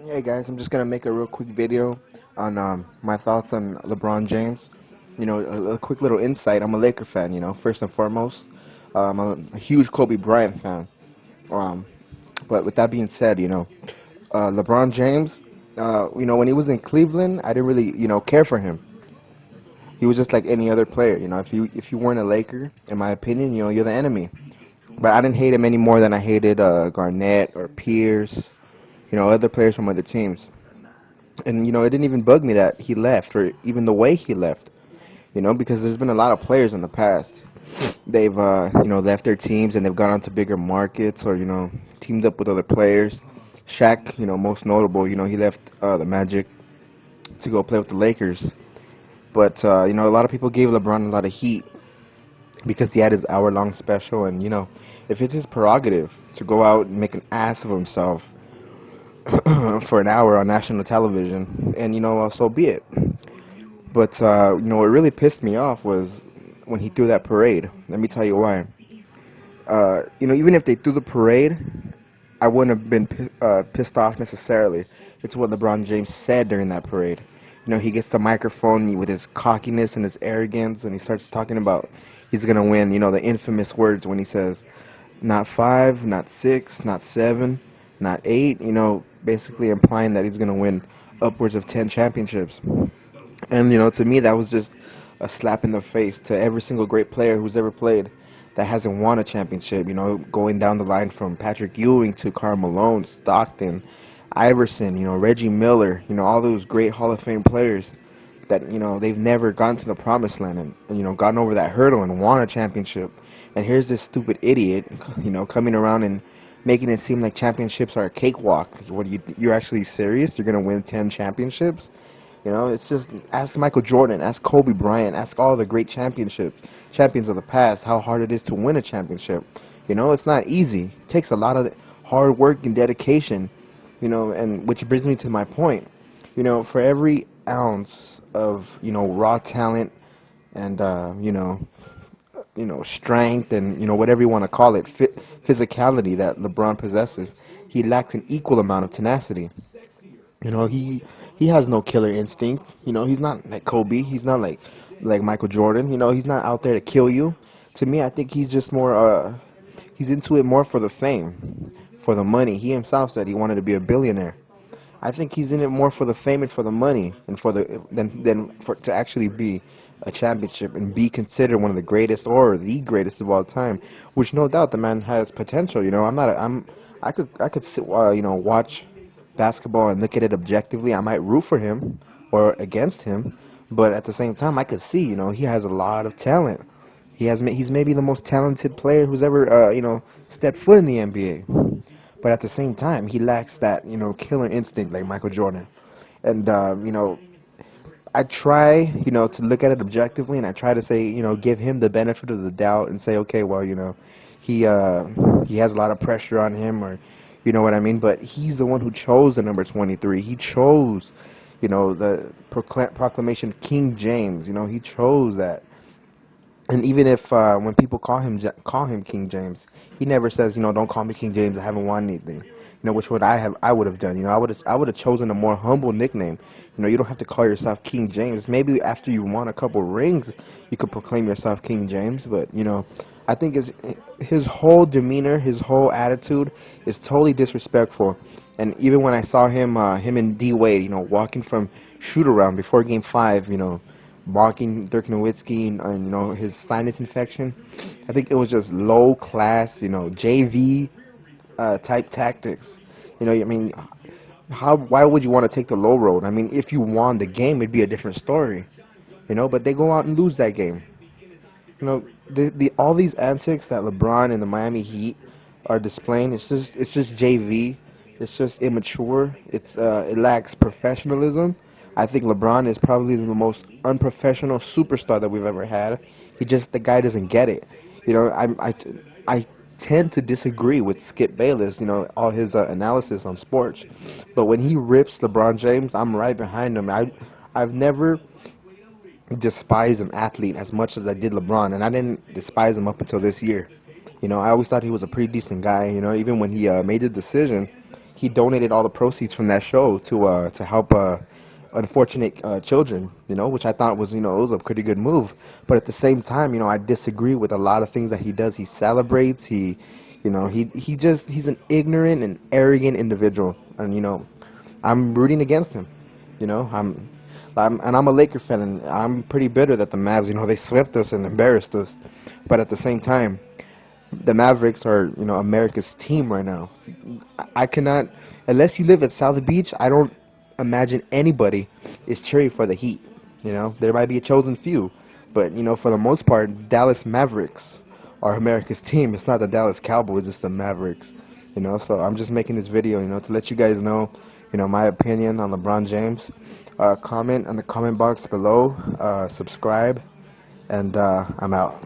Hey guys, I'm just gonna make a real quick video on my thoughts on LeBron James. A quick little insight. I'm a Laker fan. First and foremost, I'm a huge Kobe Bryant fan. Um, but with that being said, LeBron James, when he was in Cleveland, I didn't really, care for him. He was just like any other player. If you weren't a Laker, in my opinion, you're the enemy. But I didn't hate him any more than I hated Garnett or Pierce, other players from other teams. And it didn't even bug me that he left, or even the way he left. Because there's been a lot of players in the past. They've left their teams and they've gone on to bigger markets, or teamed up with other players. Shaq, most notable. He left the Magic to go play with the Lakers. But a lot of people gave LeBron a lot of heat because he had his hour-long special, and if it's his prerogative to go out and make an ass of himself for an hour on national television, and so be it. But what really pissed me off was when he threw that parade. Let me tell you why. Even if they threw the parade, I wouldn't have been pissed off necessarily. It's what LeBron James said during that parade. He gets the microphone with his cockiness and his arrogance, and he starts talking about he's gonna win. The infamous words when he says, "Not five, not six, not seven, not eight." Basically implying that he's gonna win upwards of 10 championships. And to me, that was just a slap in the face to every single great player who's ever played that hasn't won a championship. Going down the line from Patrick Ewing to Karl Malone, Stockton, Iverson, Reggie Miller, all those great Hall of Fame players that they've never gone to the promised land and gotten over that hurdle and won a championship. And here's this stupid idiot, coming around and making it seem like championships are a cakewalk. What you're actually serious? You're gonna win 10 championships? It's just ask Michael Jordan, ask Kobe Bryant, ask all the great champions of the past how hard it is to win a championship. It's not easy. It takes a lot of hard work and dedication. And which brings me to my point. For every ounce of raw talent and strength and whatever you want to call it, physicality that LeBron possesses, he lacks an equal amount of tenacity. He has no killer instinct. He's not like Kobe. He's not like Michael Jordan. He's not out there to kill you. To me, I think he's just more he's into it more for the fame, for the money. He himself said he wanted to be a billionaire. I think he's in it more for the fame and for the money, and for the than for to actually be a championship and be considered one of the greatest or the greatest of all time. Which no doubt the man has potential. I could sit, watch basketball and look at it objectively. I might root for him or against him, but at the same time, I could see, he has a lot of talent. He's maybe the most talented player who's ever, stepped foot in the NBA. But at the same time, he lacks that, killer instinct like Michael Jordan. And, I try, to look at it objectively, and I try to say, give him the benefit of the doubt and say, okay, well, he has a lot of pressure on him, or you know what I mean? But he's the one who chose the number 23. He chose, the proclamation King James. He chose that. And even if when people call him King James, he never says, don't call me King James. I haven't won anything. Which would I would have done. I would have chosen a more humble nickname. You don't have to call yourself King James. Maybe after you won a couple rings, you could proclaim yourself King James. But I think his whole demeanor, his whole attitude is totally disrespectful. And even when I saw him and D Wade, walking from shoot around before Game 5, mocking Dirk Nowitzki and his sinus infection, I think it was just low class, JV type tactics. Why would you want to take the low road? If you won the game, it'd be a different story. But they go out and lose that game. All these antics that LeBron and the Miami Heat are displaying, it's just JV. It's just immature. It lacks professionalism. I think LeBron is probably the most unprofessional superstar that we've ever had. The guy doesn't get it. I tend to disagree with Skip Bayless, all his analysis on sports. But when he rips LeBron James, I'm right behind him. I've never despised an athlete as much as I did LeBron, and I didn't despise him up until this year. I always thought he was a pretty decent guy. Even when he made the decision, he donated all the proceeds from that show to help unfortunate children, you know, which I thought was, you know, it was a pretty good move. But at the same time, you know, I disagree with a lot of things that he does. He celebrates, you know, he's an ignorant and arrogant individual, and you know, I'm rooting against him. You know, I'm a Laker fan, and I'm pretty bitter that the Mavs, you know, they swept us and embarrassed us. But at the same time, the Mavericks are, you know, America's team right now. I cannot, unless you live at South Beach, I don't imagine anybody is cheering for the Heat. You know, there might be a chosen few, but you know, for the most part, Dallas Mavericks are America's team. It's not the Dallas Cowboys, it's the Mavericks. You know, so I'm just making this video, you know, to let you guys know, you know, my opinion on LeBron James. Comment in the comment box below. Subscribe, and I'm out.